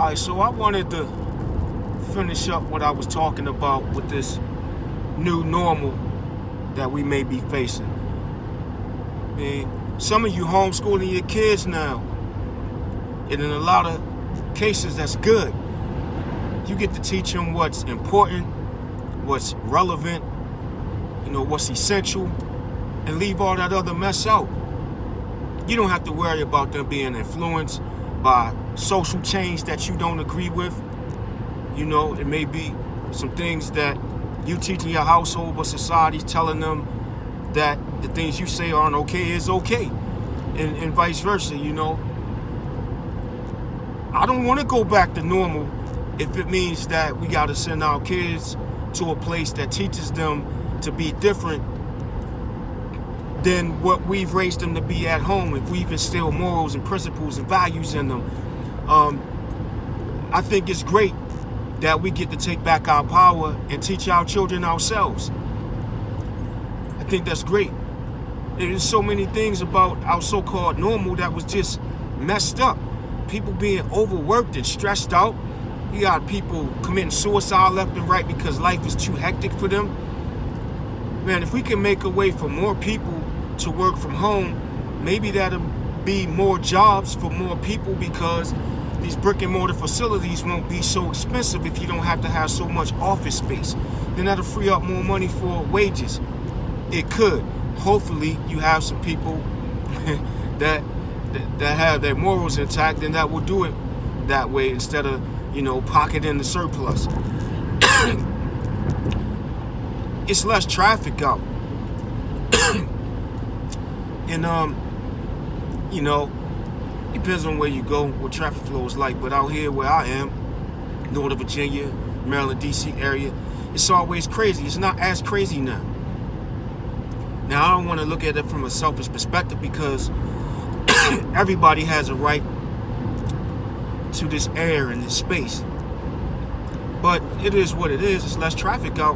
Alright, so I wanted to finish up what I was talking about with this new normal that we may be facing. I mean, some of you homeschooling your kids now, and in a lot of cases that's good. You get to teach them what's important, what's relevant, what's essential, and leave all that other mess out. You don't have to worry about them being influenced by social change that you don't agree with. It may be some things that you teach in your household, but society's telling them that the things you say aren't okay is okay, and vice versa. I don't want to go back to normal if it means that we got to send our kids to a place that teaches them to be different than what we've raised them to be at home, if we've instilled morals and principles and values in them. I think it's great that we get to take back our power and teach our children ourselves. I think that's great. There's so many things about our so-called normal that was just messed up. People being overworked and stressed out. You got people committing suicide left and right because life is too hectic for them. Man, if we can make a way for more people to work from home, maybe that'll be more jobs for more people, because these brick and mortar facilities won't be so expensive if you don't have to have so much office space. Then that'll free up more money for wages. It could. Hopefully you have some people that have their morals intact, and that will do it that way instead of, pocketing the surplus. It's less traffic out. And depends on where you go, what traffic flow is like. But out here where I am, Northern Virginia, Maryland, DC area, it's always crazy. It's not as crazy now. Now, I don't want to look at it from a selfish perspective, because everybody has a right to this air and this space. But it is what it is. It's less traffic out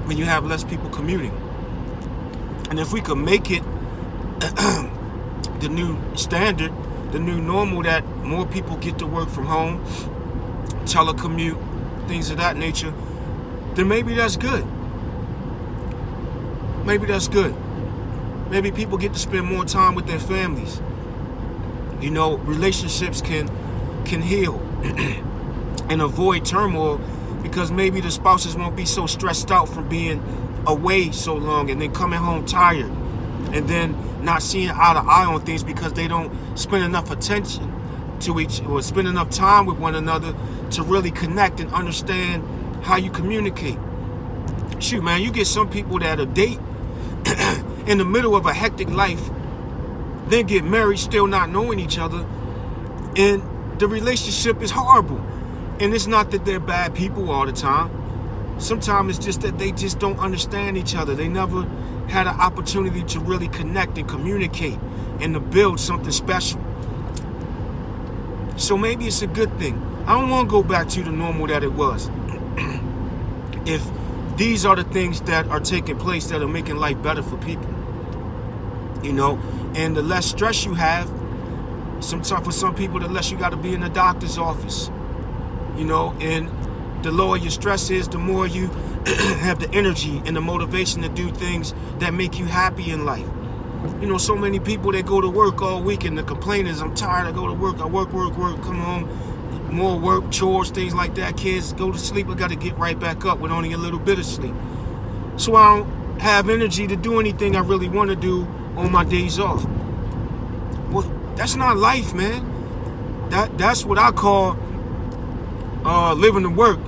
when you have less people commuting. And if we could make it the new standard, the new normal, that more people get to work from home, telecommute, things of that nature, then maybe that's good. Maybe that's good. Maybe people get to spend more time with their families. Relationships can heal and avoid turmoil, because maybe the spouses won't be so stressed out from being away so long and then coming home tired, and then not seeing eye to eye on things because they don't spend enough attention to or spend enough time with one another to really connect and understand how you communicate. Shoot, man, you get some people that'll date in the middle of a hectic life, then get married still not knowing each other, and the relationship is horrible. And it's not that they're bad people all the time. Sometimes it's just that they just don't understand each other. They never had an opportunity to really connect and communicate and to build something special. So maybe it's a good thing. I don't want to go back to the normal that it was. If these are the things that are taking place that are making life better for people, and the less stress you have, sometimes for some people, the less you got to be in the doctor's office, and the lower your stress is, the more you have the energy and the motivation to do things that make you happy in life. So many people that go to work all week, and the complaint is, I'm tired, I go to work, I work, come home, more work, chores, things like that. Kids go to sleep, I got to get right back up with only a little bit of sleep. So I don't have energy to do anything I really want to do on my days off. Well, that's not life, man. That's what I call living to work.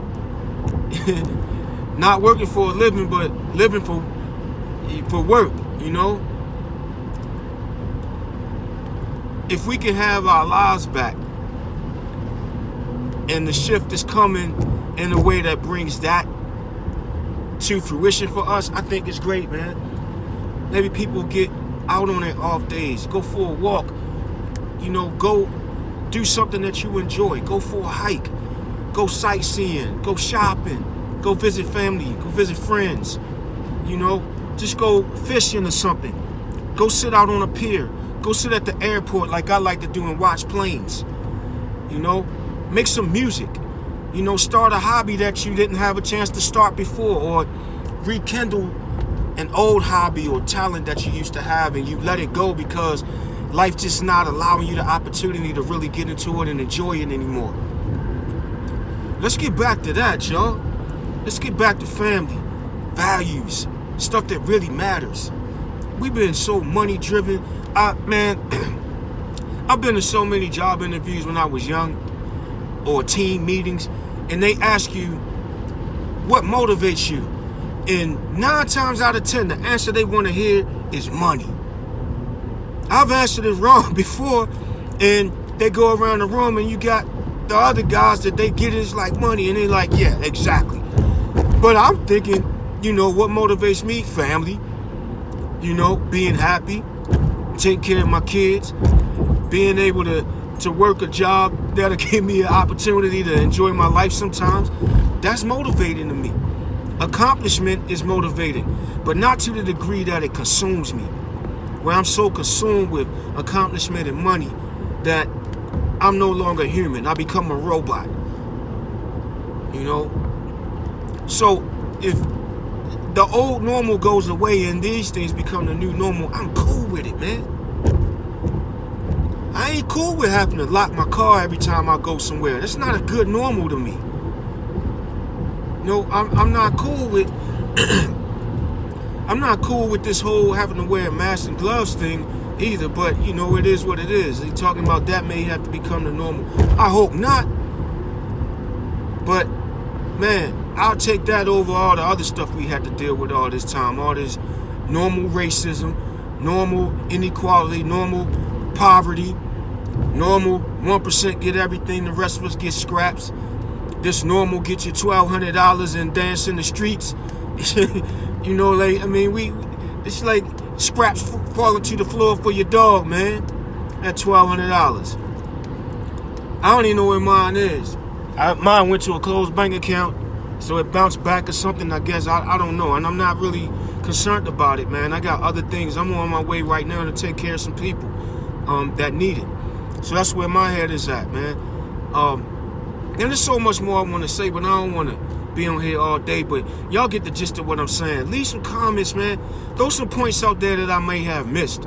Not working for a living, but living for work, If we can have our lives back, and the shift is coming in a way that brings that to fruition for us, I think it's great, man. Maybe people get out on their off days, go for a walk, go do something that you enjoy, go for a hike, go sightseeing, go shopping, go visit family, go visit friends, just go fishing or something, go sit out on a pier, go sit at the airport like I like to do and watch planes, Make some music. You know, start a hobby that you didn't have a chance to start before, or rekindle an old hobby or talent that you used to have and you let it go because life just not allowing you the opportunity to really get into it and enjoy it anymore. Let's get back to that, y'all. Let's get back to family, values, stuff that really matters. We've been so money driven. Man, I've been to so many job interviews when I was young, or team meetings, and they ask you what motivates you, and 9 times out of 10 the answer they want to hear is money. I've answered it wrong before, and they go around the room and you got the other guys that they get is like money, and they're like, yeah, exactly. But I'm thinking, you know, what motivates me? Family, you know, being happy, taking care of my kids, being able to work a job that'll give me an opportunity to enjoy my life sometimes. That's motivating to me. Accomplishment is motivating, but not to the degree that it consumes me, where I'm so consumed with accomplishment and money that I'm no longer human. I become a robot, you know? So if the old normal goes away and these things become the new normal, I'm cool with it, man. I ain't cool with having to lock my car every time I go somewhere. That's not a good normal to me. No, I'm not cool with I'm not cool with this whole having to wear a mask and gloves thing either, but you know, it is what it is. He's talking about that may have to become the normal. I hope not. But man, I'll take that over all the other stuff we had to deal with all this time. All this normal racism, normal inequality, normal poverty, normal 1% get everything, the rest of us get scraps. This normal get you $1,200 and dance in the streets. You know, like, I mean, it's like scraps falling to the floor for your dog, man. At $1,200. I don't even know where mine is. Mine went to a closed bank account, so it bounced back or something, I guess. I don't know, and I'm not really concerned about it, man. I got other things. I'm on my way right now to take care of some people that need it. So that's where my head is at, man. And there's so much more I want to say, but I don't want to be on here all day. But y'all get the gist of what I'm saying. Leave some comments, man. Throw some points out there that I may have missed.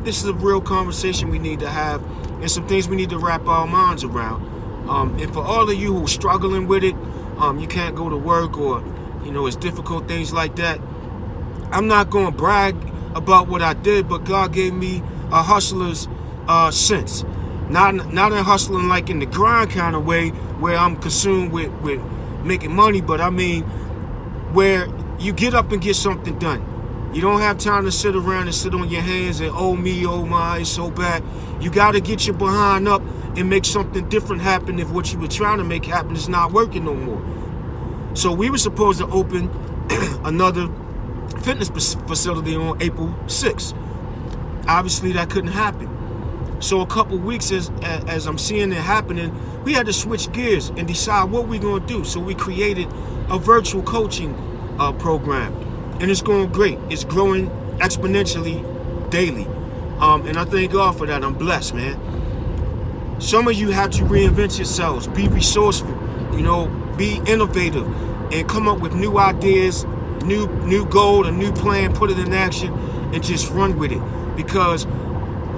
This is a real conversation we need to have, and some things we need to wrap our minds around. And for all of you who are struggling with it, you can't go to work, or you know, it's difficult, things like that. I'm not going to brag about what I did, but God gave me a hustler's sense. Not in hustling like in the grind kind of way where I'm consumed with making money, but I mean where you get up and get something done. You don't have time to sit around and sit on your hands and oh me, oh my, it's so bad. You got to get your behind up and make something different happen if what you were trying to make happen is not working no more. So we were supposed to open another fitness facility on April 6th. Obviously that couldn't happen. So a couple weeks as I'm seeing it happening, we had to switch gears and decide what we're going to do. So we created a virtual coaching program, and it's going great. It's growing exponentially daily, and I thank God for that. I'm blessed, man. Some of you have to reinvent yourselves, be resourceful, you know, be innovative, and come up with new ideas, new goal, a new plan, put it in action, and just run with it, because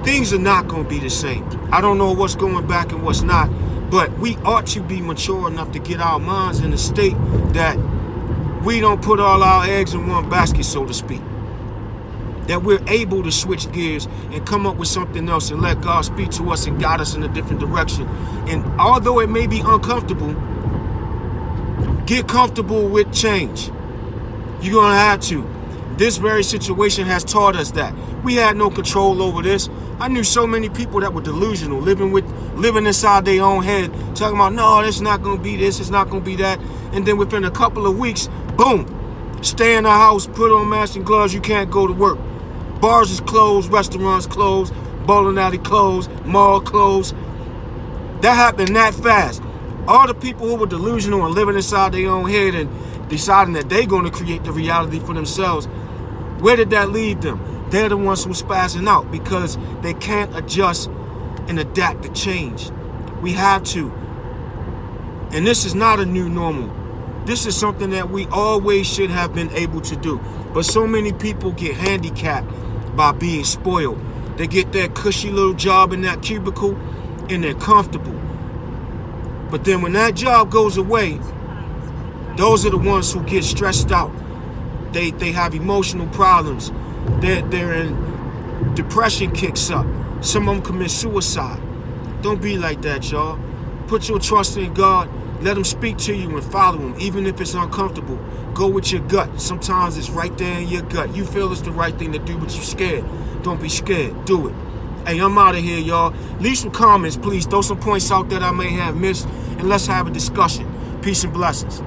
things are not going to be the same. I don't know what's going back and what's not, but we ought to be mature enough to get our minds in a state that we don't put all our eggs in one basket, so to speak. That we're able to switch gears and come up with something else and let God speak to us and guide us in a different direction. And although it may be uncomfortable, get comfortable with change. You're going to have to. This very situation has taught us that. We had no control over this. I knew so many people that were delusional, living inside their own head, talking about, no, it's not going to be this, it's not going to be that. And then within a couple of weeks, boom, stay in the house, put on masks and gloves, you can't go to work. Bars is closed, restaurants closed, bowling alley closed, mall closed. That happened that fast. All the people who were delusional and living inside their own head and deciding that they're going to create the reality for themselves, where did that lead them? They're the ones who are spazzing out because they can't adjust and adapt to change. We have to. And this is not a new normal. This is something that we always should have been able to do. But so many people get handicapped by being spoiled. They get that cushy little job in that cubicle and they're comfortable. But then when that job goes away, those are the ones who get stressed out. They have emotional problems. They're in depression kicks up. Some of them commit suicide. Don't be like that, y'all. Put your trust in God. Let him speak to you and follow him, even if it's uncomfortable. Go with your gut. Sometimes it's right there in your gut. You feel it's the right thing to do, but you're scared. Don't be scared. Do it. Hey, I'm out of here, y'all. Leave some comments, please. Throw some points out that I may have missed, and let's have a discussion. Peace and blessings.